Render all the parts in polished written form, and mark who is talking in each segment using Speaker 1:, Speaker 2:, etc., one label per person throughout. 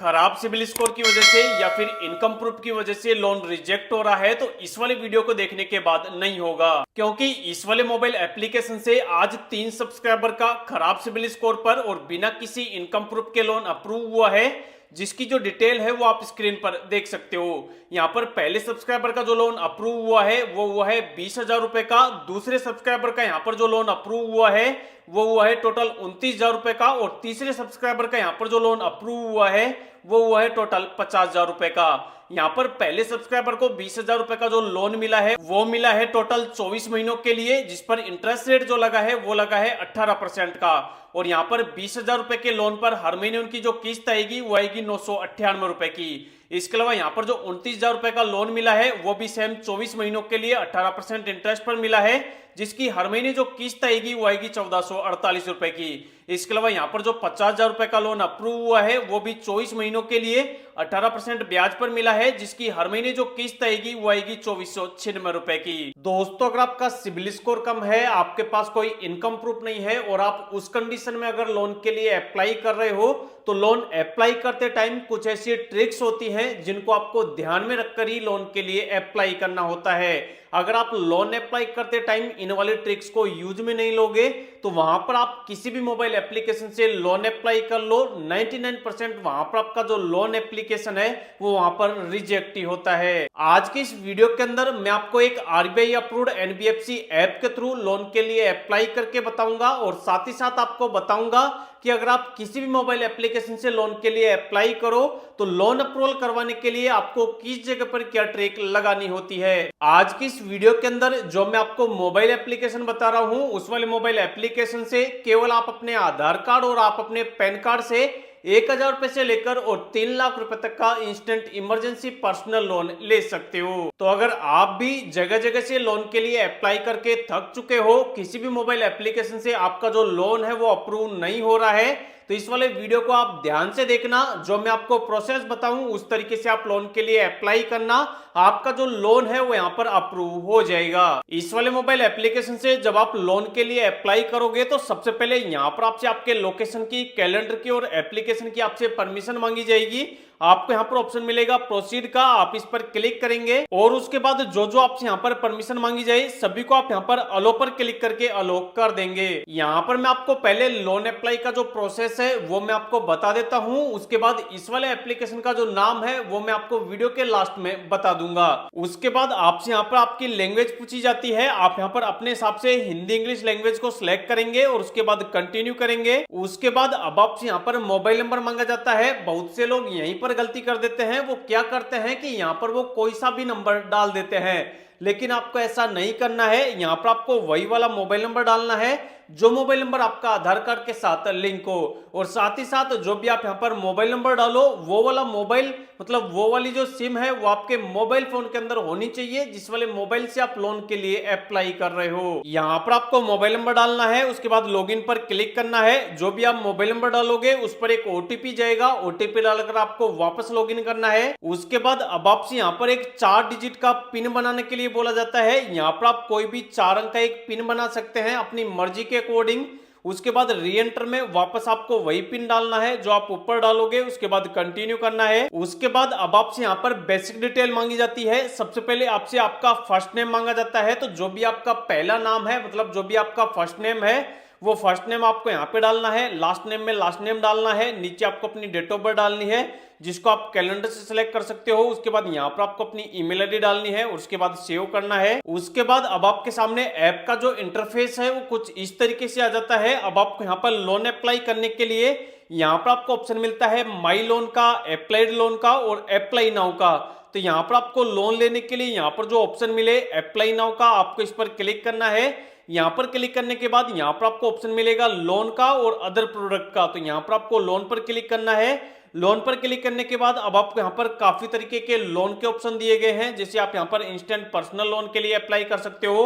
Speaker 1: खराब CIBIL score की वजह से या फिर इनकम प्रूफ की वजह से लोन रिजेक्ट हो रहा है तो इस वाले वीडियो को देखने के बाद नहीं होगा, क्योंकि इस वाले मोबाइल एप्लीकेशन से आज 3 सब्सक्राइबर का खराब सिबिल स्कोर पर और बिना किसी इनकम प्रूफ के लोन अप्रूव हुआ है, जिसकी जो डिटेल है वो आप स्क्रीन पर देख सकते हो। यहाँ पर पहले सब्सक्राइबर का जो लोन अप्रूव हुआ है वो हुआ है 20,000 रुपए का। दूसरे सब्सक्राइबर का यहाँ पर जो लोन अप्रूव हुआ है वो हुआ है टोटल 29,000 रुपए का। और तीसरे सब्सक्राइबर का यहाँ पर जो लोन अप्रूव हुआ है वो हुआ है टोटल 50,000 रुपए का। यहाँ पर पहले सब्सक्राइबर को 20,000 रुपए का जो लोन मिला है वो मिला है टोटल 24 महीनों के लिए, जिस पर इंटरेस्ट रेट जो लगा है वो लगा है 18% का। और यहाँ पर 20,000 रुपए के लोन पर हर महीने उनकी जो किस्त आएगी वो आएगी 998 रुपए की। इसके अलावा यहाँ पर जो 29,000 रुपए का लोन मिला है वो भी सेम 24 महीनों के लिए 18% इंटरेस्ट पर मिला है, जिसकी हर महीने जो किस्त आएगी वो आएगी 1448 रुपए की। इसके अलावा यहाँ पर जो 50,000 रुपए का लोन अप्रूव हुआ है वो भी 24 महीनों के लिए 18% ब्याज पर मिला है, जिसकी हर महीने जो किस्त आएगी वो आएगी 2496 रुपए की। दोस्तों, अगर आपका सिबिल स्कोर कम है, आपके पास कोई इनकम प्रूफ नहीं है और आप उस कंडीशन में अगर लोन के लिए अप्लाई कर रहे हो तो लोन अप्लाई करते टाइम कुछ ऐसी ट्रिक्स होती हैं जिनको आपको ध्यान में रखकर ही लोन के लिए अप्लाई करना होता है। अगर आप लोन अप्लाई करते टाइम इन वाली ट्रिक्स को यूज में नहीं लोगे तो वहां पर आप किसी भी मोबाइल एप्लीकेशन से लोन अप्लाई कर लो, 99% वहां पर आपका जो लोन एप्लीकेशन है वो वहां पर रिजेक्ट ही होता है। आज के इस वीडियो के अंदर मैं आपको एक आरबीआई अप्रूव्ड एनबीएफसी ऐप के थ्रू लोन के लिए अप्लाई करके बताऊंगा और साथ ही साथ आपको बताऊंगा कि अगर आप किसी भी मोबाइल एप्लीकेशन से लोन के लिए अप्लाई करो तो लोन अप्रूवल करवाने के लिए आपको किस जगह पर क्या ट्रिक लगानी होती है। आज की इस वीडियो के अंदर जो मैं आपको मोबाइल एप्लीकेशन बता रहा हूं उस वाले मोबाइल एप्लीकेशन से केवल आप अपने आधार कार्ड और आप अपने पैन कार्ड से 1,000 रुपए से लेकर और 3 लाख रुपए तक का इंस्टेंट इमरजेंसी पर्सनल लोन ले सकते हो। तो अगर आप भी जगह जगह से लोन के लिए अप्लाई करके थक चुके हो, किसी भी मोबाइल एप्लीकेशन से आपका जो लोन है वो अप्रूव नहीं हो रहा है, तो इस वाले वीडियो को आप ध्यान से देखना। जो मैं आपको प्रोसेस बताऊं उस तरीके से आप लोन के लिए अप्लाई करना, आपका जो लोन है वो यहाँ पर अप्रूव हो जाएगा। इस वाले मोबाइल एप्लीकेशन से जब आप लोन के लिए अप्लाई करोगे तो सबसे पहले यहाँ पर आपसे आपके लोकेशन की, कैलेंडर की और एप्लीकेशन की आपसे परमिशन मांगी जाएगी। आपको यहाँ पर ऑप्शन मिलेगा प्रोसीड का, आप इस पर क्लिक करेंगे और उसके बाद जो जो आपसे यहाँ पर परमिशन मांगी जाए सभी को आप यहाँ पर अलो पर क्लिक करके अलो कर देंगे। यहाँ पर मैं आपको पहले लोन अप्लाई का जो प्रोसेस है वो मैं आपको बता देता हूँ, उसके बाद इस वाले एप्लीकेशन का जो नाम है वो मैं आपको वीडियो के लास्ट में बता दूंगा। उसके बाद आपसे यहाँ पर आपकी लैंग्वेज पूछी जाती है, आप यहाँ पर अपने हिसाब से हिंदी इंग्लिश लैंग्वेज को सिलेक्ट करेंगे और उसके बाद कंटिन्यू करेंगे। उसके बाद अब आपसे यहाँ पर मोबाइल नंबर मांगा जाता है। बहुत से लोग यहीं पर गलती कर देते हैं, वो क्या करते हैं कि यहाँ पर वो कोई सा भी नंबर डाल देते हैं, लेकिन आपको ऐसा नहीं करना है। यहाँ पर आपको वही वाला मोबाइल नंबर डालना है जो मोबाइल नंबर आपका आधार कार्ड के साथ लिंक हो, और साथ ही साथ जो भी आप यहाँ पर मोबाइल नंबर डालो वो वाला मोबाइल मतलब वो वाली जो सिम है वो आपके मोबाइल फोन के अंदर होनी चाहिए जिस वाले मोबाइल से आप लोन के लिए अप्लाई कर रहे हो। यहाँ पर आपको मोबाइल नंबर डालना है, उसके बाद लॉगिन पर क्लिक करना है। जो भी आप मोबाइल नंबर डालोगे उस पर एक ओटीपी जाएगा, ओटीपी डालकर आपको वापस लॉगिन करना है। उसके बाद अब आपसे यहाँ पर एक 4 डिजिट का पिन बनाने के लिए बोला जाता है। यहाँ पर आप कोई भी 4 अंक का एक पिन बना सकते हैं अपनी मर्जी के अकॉर्डिंग। उसके बाद री एंटर में वापस आपको वही पिन डालना है जो आप ऊपर डालोगे, उसके बाद कंटिन्यू करना है। उसके बाद अब आपसे यहाँ पर बेसिक डिटेल मांगी जाती है। सबसे पहले आपसे आपका फर्स्ट नेम मांगा जाता है, तो जो भी आपका पहला नाम है मतलब जो भी आपका फर्स्ट नेम है वो फर्स्ट नेम आपको यहाँ पे डालना है। लास्ट नेम में लास्ट नेम डालना है। नीचे आपको अपनी डेट ऑफ बर्थ डालनी है जिसको आप कैलेंडर से सिलेक्ट कर सकते हो। उसके बाद यहाँ पर आपको अपनी ईमेल आईडी डालनी है और उसके बाद सेव करना है। उसके बाद अब आपके सामने ऐप का जो इंटरफेस है वो कुछ इस तरीके से आ जाता है। अब आपको यहाँ पर लोन अप्लाई करने के लिए यहाँ पर आपको ऑप्शन मिलता है माई लोन का, अप्लाइड लोन का और अप्लाई नाउ का। तो यहाँ पर आपको लोन लेने के लिए यहाँ पर जो ऑप्शन मिले अप्लाई नाउ का, आपको इस पर क्लिक करना है। यहाँ पर क्लिक करने के बाद यहाँ पर आपको ऑप्शन मिलेगा लोन का और अदर प्रोडक्ट का, तो यहाँ पर आपको लोन पर क्लिक करना है। लोन पर क्लिक करने के बाद अब आपको यहाँ पर काफी तरीके के लोन के ऑप्शन दिए गए हैं, जैसे आप यहाँ पर इंस्टेंट पर्सनल लोन के लिए अप्लाई कर सकते हो,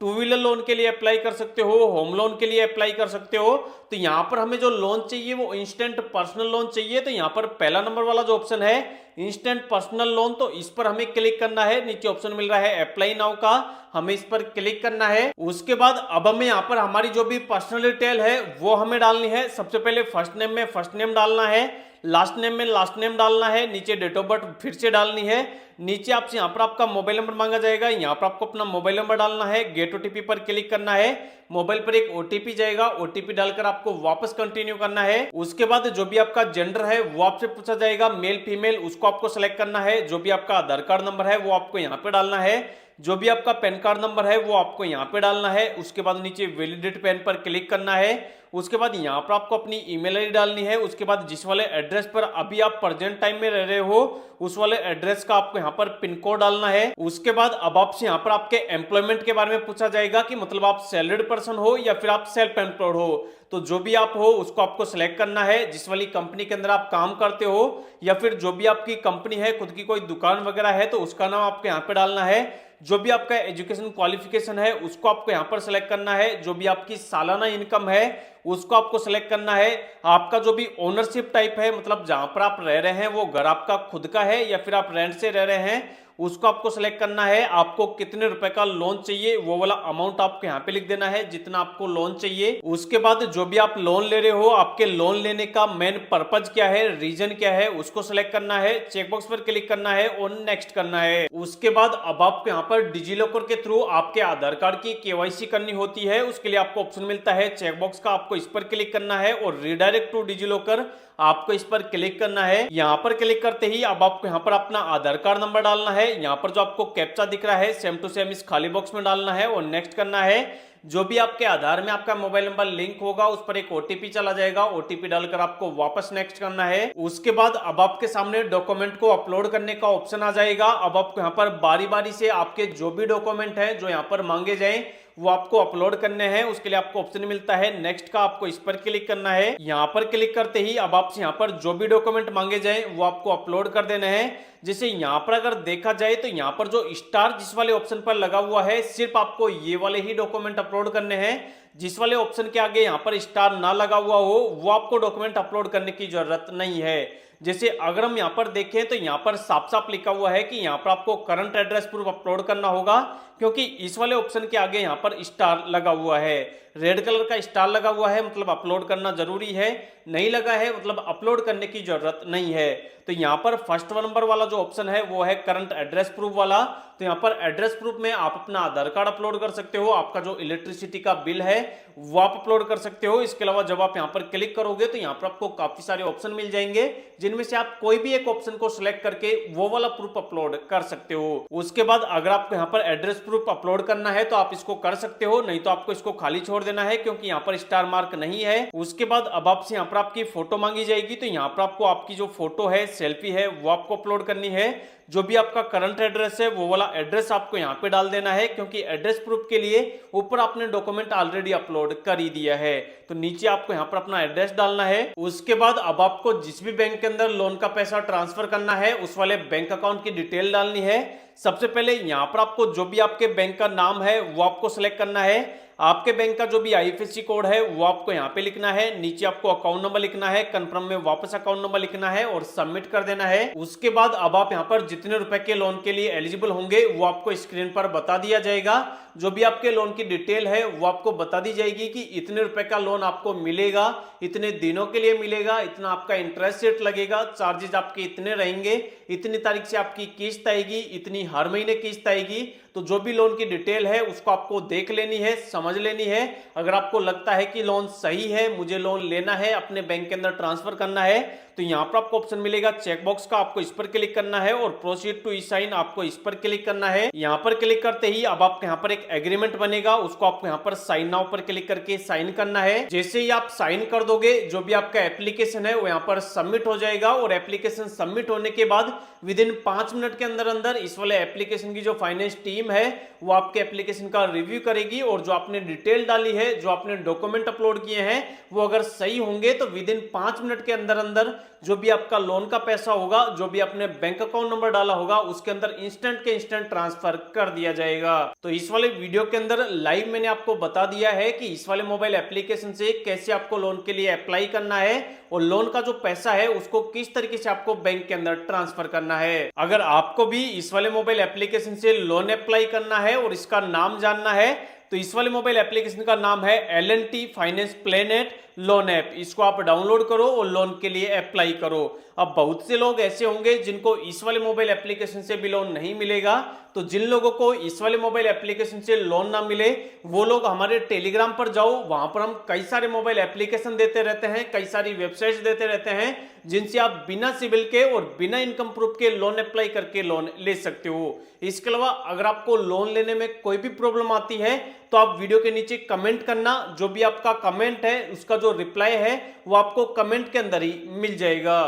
Speaker 1: 2 व्हीलर लोन के लिए अप्लाई कर सकते हो, होम लोन के लिए अप्लाई कर सकते हो। तो यहाँ पर हमें जो लोन चाहिए वो इंस्टेंट पर्सनल लोन चाहिए, तो यहाँ पर पहला नंबर वाला जो ऑप्शन है इंस्टेंट पर्सनल लोन, तो इस पर हमें क्लिक करना है। नीचे ऑप्शन मिल रहा है अप्लाई नाउ का, हमें इस पर क्लिक करना है। उसके बाद अब हमें यहाँ पर हमारी जो भी पर्सनल डिटेल है वो हमें डालनी है। सबसे पहले फर्स्ट नेम में फर्स्ट नेम डालना है, लास्ट नेम में लास्ट नेम डालना है, नीचे डेट ऑफ बर्थ फिर से डालनी है, नीचे आपसे यहाँ पर आपका मोबाइल नंबर मांगा जाएगा, यहाँ पर आपको अपना मोबाइल नंबर डालना है, गेट ओटीपी पर क्लिक करना है, मोबाइल पर एक ओटीपी जाएगा, ओटीपी डालकर आपको वापस कंटिन्यू करना है। उसके बाद जो भी आपका जेंडर है वो आपसे पूछा जाएगा, मेल फीमेल, उसको आपको सेलेक्ट करना है। जो भी आपका आधार कार्ड नंबर है वो आपको यहाँ पे डालना है, जो भी आपका पैन कार्ड नंबर है वो आपको यहाँ पे डालना है। उसके बाद नीचे वैलिडेट पैन पर क्लिक करना है। उसके बाद यहाँ पर आपको अपनी ईमेल आईडी डालनी है। उसके बाद जिस वाले एड्रेस पर अभी आप प्रेजेंट टाइम में रह रहे हो उस वाले एड्रेस का आपको यहाँ पर पिन कोड डालना है। उसके बाद अब आपसे यहाँ पर आपके एम्प्लॉयमेंट के बारे में पूछा जाएगा कि मतलब आप सैलरीड पर्सन हो या फिर आप सेल्फ एम्प्लॉयड हो। तो जो भी आप हो उसको आपको सिलेक्ट करना है, जिस वाली कंपनी के अंदर आप काम करते हो या फिर जो भी आपकी कंपनी है, खुद की कोई दुकान वगैरह है तो उसका नाम आपको यहाँ पे डालना है। जो भी आपका एजुकेशन क्वालिफिकेशन है उसको आपको यहाँ पर सिलेक्ट करना है। जो भी आपकी सालाना इनकम है उसको आपको सिलेक्ट करना है। आपका जो भी ओनरशिप टाइप है, मतलब जहां पर आप रह रहे हैं वो घर आपका खुद का है या फिर आप रेंट से रह रहे हैं, उसको आपको सिलेक्ट करना है। आपको कितने रुपए का लोन चाहिए वो वाला अमाउंट आपको यहाँ पे लिख देना है, जितना आपको लोन चाहिए। उसके बाद जो भी आप लोन ले रहे हो, आपके लोन लेने का मेन पर्पज क्या है, रीजन क्या है, उसको सिलेक्ट करना है। चेकबॉक्स पर क्लिक करना है और नेक्स्ट करना है। उसके बाद अब आपको यहाँ पर डिजिलॉकर के थ्रू आपके आधार कार्ड की केवाईसी करनी होती है। उसके लिए आपको ऑप्शन मिलता है चेकबॉक्स का, आपको इस पर क्लिक करना है और रीडायरेक्ट टू डिजिलॉकर आपको इस पर क्लिक करना है। यहाँ पर क्लिक करते ही अब आपको यहाँ पर अपना आधार कार्ड नंबर डालना है। यहाँ पर जो आपको कैप्चा दिख रहा है सेम टू सेम इस खाली बॉक्स में डालना है और नेक्स्ट करना है। जो भी आपके आधार में आपका मोबाइल नंबर लिंक होगा उस पर एक ओटीपी चला जाएगा, ओटीपी डालकर आपको वापस नेक्स्ट करना है। उसके बाद अब आपके सामने डॉक्यूमेंट को अपलोड करने का ऑप्शन आ जाएगा। अब आपको यहाँ पर बारी बारी से आपके जो भी डॉक्यूमेंट है जो यहाँ पर मांगे जाए वो आपको अपलोड करने हैं। उसके लिए आपको ऑप्शन मिलता है नेक्स्ट का, आपको इस पर क्लिक करना है। यहाँ पर क्लिक करते ही अब आपसे यहाँ पर जो भी डॉक्यूमेंट मांगे जाए वो आपको अपलोड कर देने हैं। जैसे यहाँ पर अगर देखा जाए तो यहाँ पर जो स्टार जिस वाले ऑप्शन पर लगा हुआ है सिर्फ आपको ये वाले ही डॉक्यूमेंट अपलोड करने हैं। जिस वाले ऑप्शन के आगे यहाँ पर स्टार ना लगा हुआ हो वो आपको डॉक्यूमेंट अपलोड करने की जरूरत नहीं है। जैसे अगर हम यहाँ पर देखें तो यहाँ पर साफ साफ लिखा हुआ है कि यहाँ पर आपको करंट एड्रेस प्रूफ अपलोड करना होगा, क्योंकि इस वाले ऑप्शन के आगे यहाँ पर स्टार लगा हुआ है, रेड कलर का स्टार लगा हुआ है, मतलब अपलोड करना जरूरी है। नहीं लगा है मतलब अपलोड करने की जरूरत नहीं है। तो यहाँ पर फर्स्ट नंबर वाला जो ऑप्शन है वो है करंट एड्रेस प्रूफ वाला। तो यहाँ पर एड्रेस प्रूफ में आप अपना आधार कार्ड अपलोड कर सकते हो, आपका जो इलेक्ट्रिसिटी का बिल है वो आप अपलोड कर सकते हो। इसके अलावा जब आप यहाँ पर क्लिक करोगे तो यहाँ पर आपको काफी सारे ऑप्शन मिल जाएंगे, जिनमें से आप कोई भी एक ऑप्शन को सिलेक्ट करके वो वाला प्रूफ अपलोड कर सकते हो। उसके बाद अगर आपको यहाँ पर एड्रेस प्रूफ अपलोड करना है तो आप इसको कर सकते हो, नहीं तो आपको इसको खाली छोड़ देना है, क्योंकि यहाँ पर स्टार मार्क नहीं है। उसके बाद अब आपसे यहाँ पर आपकी फोटो मांगी जाएगी, तो यहाँ पर आपको आपकी जो फोटो है, सेल्फी है, वो आपको अपलोड करनी है। जो भी आपका करंट एड्रेस है वो वाला एड्रेस आपको यहाँ पे डाल देना है, क्योंकि एड्रेस प्रूफ के लिए ऊपर आपने डॉक्यूमेंट ऑलरेडी अपलोड कर ही दिया है। तो नीचे आपको यहाँ पर अपना एड्रेस डालना है। उसके बाद अब आपको जिस भी बैंक के अंदर लोन का पैसा ट्रांसफर करना है उस वाले बैंक अकाउंट की डिटेल डालनी है। सबसे पहले यहाँ पर आपको जो भी आपके बैंक का नाम है वो आपको सिलेक्ट करना है। आपके बैंक का जो भी आईएफएससी कोड है वो आपको यहाँ पे लिखना है। नीचे आपको अकाउंट नंबर लिखना है, कंफर्म में वापस अकाउंट नंबर लिखना है और सबमिट कर देना है। उसके बाद अब आप यहाँ पर जितने रुपए के लोन के लिए एलिजिबल होंगे वो आपको स्क्रीन पर बता दिया जाएगा। जो भी आपके लोन की डिटेल है वो आपको बता दी जाएगी कि इतने रुपए का लोन आपको मिलेगा, इतने दिनों के लिए मिलेगा, इतना आपका इंटरेस्ट रेट लगेगा, चार्जेस आपके इतने रहेंगे, इतनी तारीख से आपकी किस्त आएगी, इतनी हर महीने किस्त आएगी। तो जो भी लोन की डिटेल है उसको आपको देख लेनी है, समझ लेनी है। अगर आपको लगता है कि लोन सही है, मुझे लोन लेना है, अपने बैंक के अंदर ट्रांसफर करना है, तो यहाँ पर आपको ऑप्शन मिलेगा चेकबॉक्स का, आपको इस पर क्लिक करना है और प्रोसीड टू ई साइन आपको इस पर क्लिक करना है। यहाँ पर क्लिक करते ही अब आपके यहाँ पर एक एग्रीमेंट बनेगा, उसको आपको यहाँ पर साइन नाउ पर क्लिक करके साइन करना है। जैसे ही आप साइन कर दोगे जो भी आपका एप्लीकेशन है वो यहाँ पर सबमिट हो जाएगा और एप्लीकेशन सबमिट होने के बाद विद इन 5 मिनट के अंदर अंदर इस वाले एप्लीकेशन की जो फाइनेंस टीम है वो आपके एप्लीकेशन का रिव्यू करेगी और जो आपने डिटेल डाली है, जो आपने डॉक्यूमेंट अपलोड किए हैं वो अगर सही होंगे तो विद इन 5 मिनट के अंदर अंदर जो भी आपका लोन का पैसा होगा, जो भी आपने बैंक अकाउंट नंबर डाला होगा उसके अंदर इंस्टेंट के इंस्टेंट ट्रांसफर कर दिया जाएगा। तो इस वाले वीडियो के अंदर लाइव मैंने आपको बता दिया है कि इस वाले मोबाइल एप्लीकेशन से कैसे आपको लोन के लिए अप्लाई करना है और लोन का जो पैसा है उसको किस तरीके से आपको बैंक के अंदर ट्रांसफर करना है। अगर आपको भी इस वाले मोबाइल एप्लीकेशन से लोन अप्लाई अप्लाई करना है और इसका नाम जानना है तो इस वाले मोबाइल एप्लीकेशन का नाम है L&T finance planet loan app. इसको आप डाउनलोड करो और लोन के लिए अप्लाई करो। अब बहुत से लोग ऐसे होंगे जिनको इस वाले मोबाइल एप्लीकेशन से भी लोन नहीं मिलेगा, तो जिन लोगों को इस वाले मोबाइल एप्लीकेशन से लोन ना मिले वो लोग हमारे टेलीग्राम पर जाओ। वहां पर हम कई सारे मोबाइल एप्लीकेशन देते रहते हैं, कई सारी वेबसाइट्स देते रहते हैं जिनसे आप बिना सिविल के और बिना इनकम प्रूफ के लोन अप्लाई करके लोन ले सकते हो। इसके अलावा अगर आपको लोन लेने में कोई भी प्रॉब्लम आती है तो आप वीडियो के नीचे कमेंट करना, जो भी आपका कमेंट है उसका जो रिप्लाई है वो आपको कमेंट के अंदर ही मिल जाएगा।